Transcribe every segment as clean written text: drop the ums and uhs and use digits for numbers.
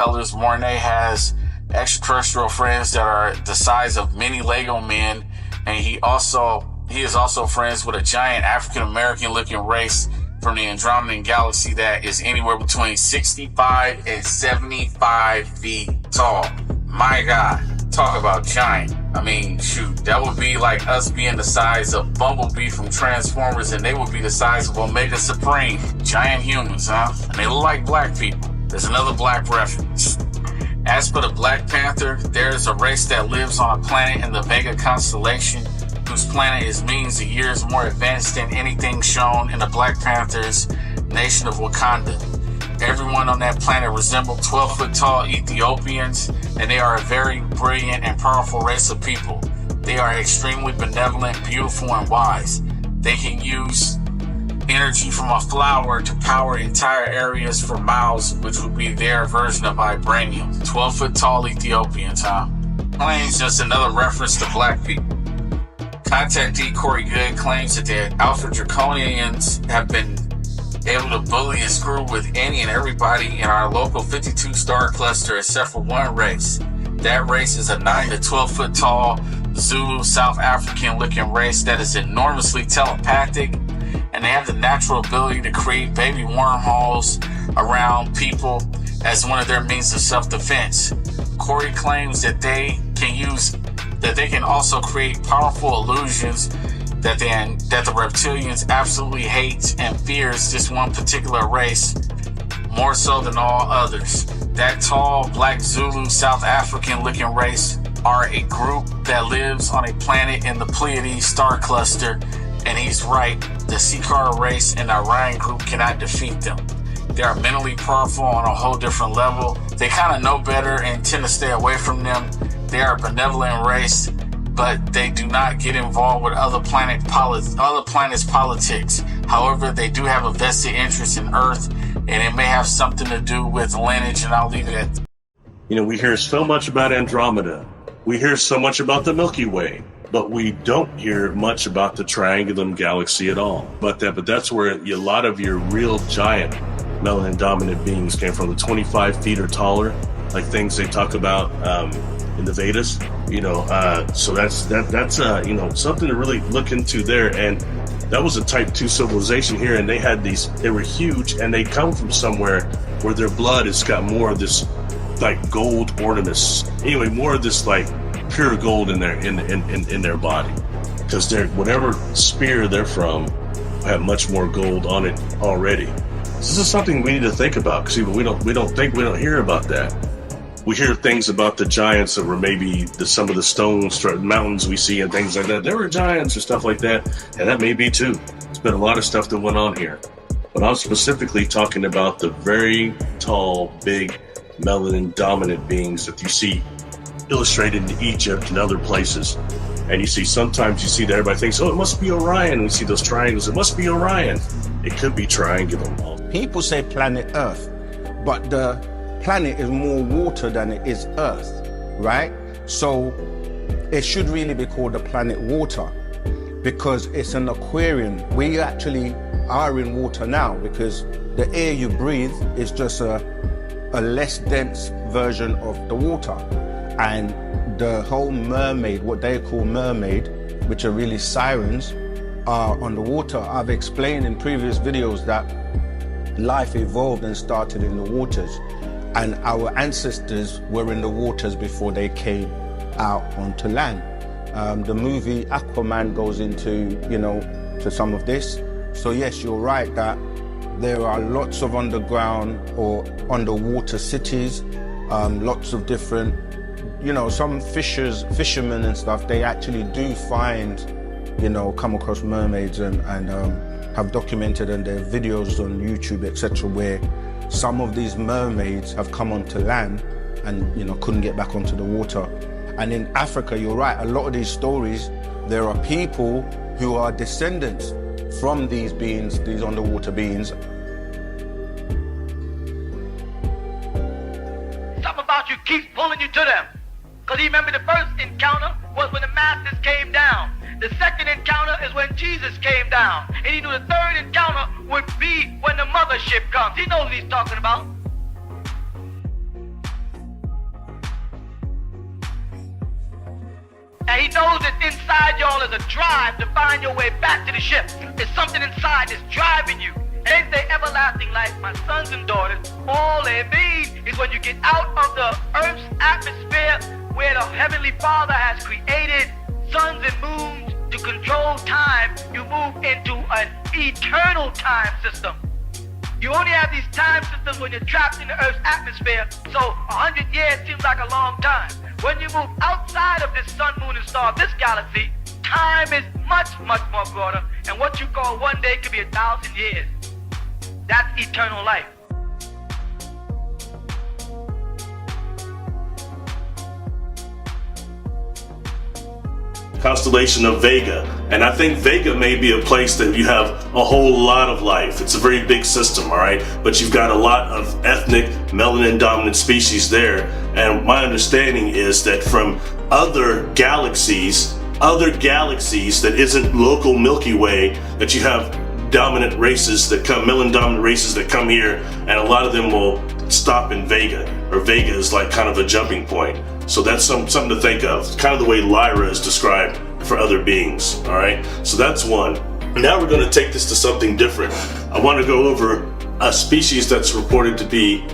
Elders Mornay has extraterrestrial friends that are the size of many Lego men, and he is also friends with a giant African American looking race from the Andromedan galaxy that is anywhere between 65 and 75 feet tall. My God, talk about giant. I mean, shoot, that would be like us being the size of Bumblebee from Transformers, and they would be the size of Omega Supreme. Giant humans, huh? And they look like black people. There's another black reference. As for the Black Panther, there's a race that lives on a planet in the Vega constellation, whose planet is millions of years more advanced than anything shown in the Black Panther's nation of Wakanda. Everyone on that planet resembles 12-foot tall Ethiopians, and they are a very brilliant and powerful race of people. They are extremely benevolent, beautiful, and wise. They can use energy from a flower to power entire areas for miles, which would be their version of vibranium. 12-foot tall Ethiopians, huh? Claims just another reference to black people. Contactee Corey Good claims that the Alpha Draconians have been able to bully and screw with any and everybody in our local 52-star cluster except for one race. That race is a 9 to 12 foot tall Zulu South African looking race that is enormously telepathic, and they have the natural ability to create baby wormholes around people as one of their means of self-defense. Corey claims that they can also create powerful illusions that the reptilians absolutely hates and fears this one particular race more so than all others. That tall black Zulu South African looking race are a group that lives on a planet in the Pleiades star cluster, and he's right, the Sikar race and the Orion group cannot defeat them. They are mentally powerful on a whole different level. They kind of know better and tend to stay away from them. They are a benevolent race, but they do not get involved with other planets' politics. However, they do have a vested interest in Earth, and it may have something to do with lineage, and I'll leave it at that. You know, we hear so much about Andromeda. We hear so much about the Milky Way, but we don't hear much about the Triangulum galaxy at all. But that's where a lot of your real giant melanin dominant beings came from, the 25 feet or taller, like things they talk about in the Vedas. So that's something to really look into there. And that was a type 2 civilization here, and they were huge, and they come from somewhere where their blood has got more of this like gold ornaments. Anyway, more of this like pure gold in their body, because whatever sphere they're from have much more gold on it already. This is something we need to think about, because we don't hear about that. We hear things about the giants that were maybe some of the stones, mountains we see and things like that. There were giants or stuff like that, and that may be too. There's been a lot of stuff that went on here. But I'm specifically talking about the very tall, big, melanin dominant beings that you see illustrated in Egypt and other places. And sometimes you see that everybody thinks, oh, it must be Orion. We see those triangles, it must be Orion. It could be Triangulum. People say planet Earth, but the planet is more water than it is Earth, right? So it should really be called the planet Water, because it's an aquarium. We actually are in water now, because the air you breathe is just a less dense version of the water. And the whole mermaid, what they call mermaid, which are really sirens, are on the water. I've explained in previous videos that life evolved and started in the waters, and our ancestors were in the waters before they came out onto land. The movie Aquaman goes into, to some of this. So yes, you're right that there are lots of underground or underwater cities, lots of different, some fishermen and stuff, they actually do find, come across mermaids and have documented in their videos on YouTube, etc., where some of these mermaids have come onto land and, couldn't get back onto the water. And in Africa, you're right, a lot of these stories, there are people who are descendants from these beings, these underwater beings. Something about you keeps pulling you to them. Because you remember the first encounter was when the masters came down. The second encounter is when Jesus came down. And he knew the third encounter would be when the mothership comes. He knows what he's talking about. And he knows that inside y'all is a drive to find your way back to the ship. There's something inside that's driving you. And they say everlasting life, my sons and daughters, all it means is when you get out of the earth's atmosphere where the Heavenly Father has created suns and moons to control time, you move into an eternal time system. You only have these time systems when you're trapped in the Earth's atmosphere, so 100 years seems like a long time. When you move outside of this sun, moon, and star, this galaxy, time is much, much more broader, and what you call one day could be 1,000 years. That's eternal life. Constellation of Vega, and I think Vega may be a place that you have a whole lot of life. It's a very big system, all right, but you've got a lot of ethnic melanin dominant species there, and my understanding is that from other galaxies that isn't local Milky Way, that you have dominant races that come, melanin dominant races that come here, and a lot of them will stop in Vega, or Vega is like kind of a jumping point. So that's something to think of, kind of the way Lyra is described for other beings, all right? So that's one. Now we're going to take this to something different. I want to go over a species that's reported to be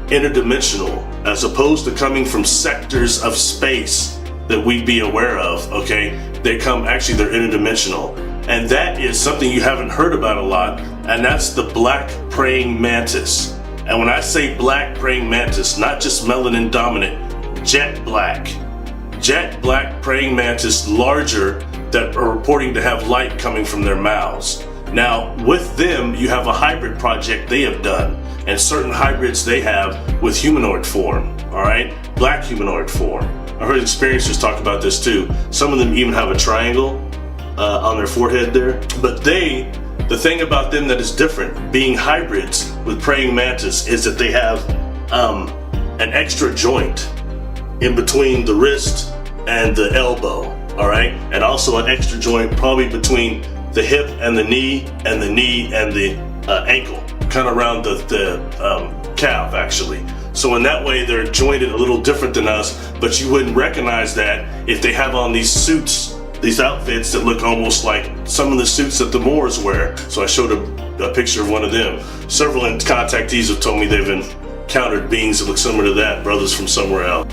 interdimensional, as opposed to coming from sectors of space that we'd be aware of, okay? They're interdimensional. And that is something you haven't heard about a lot, and that's the black praying mantis. And when I say black praying mantis, not just melanin dominant, jet black praying mantis, larger, that are reporting to have light coming from their mouths. Now with them you have a hybrid project they have done, and certain hybrids they have with humanoid form, all right, black humanoid form. I heard experiencers talk about this too. Some of them even have a triangle on their forehead there. But the thing about them that is different, being hybrids with praying mantis, is that they have an extra joint in between the wrist and the elbow, all right? And also an extra joint probably between the hip and the knee and the ankle, kind of around the calf actually. So in that way they're jointed a little different than us, but you wouldn't recognize that if they have on these suits, these outfits that look almost like some of the suits that the Moors wear. So I showed a picture of one of them. Several contactees have told me they've encountered beings that look similar to that, brothers from somewhere else.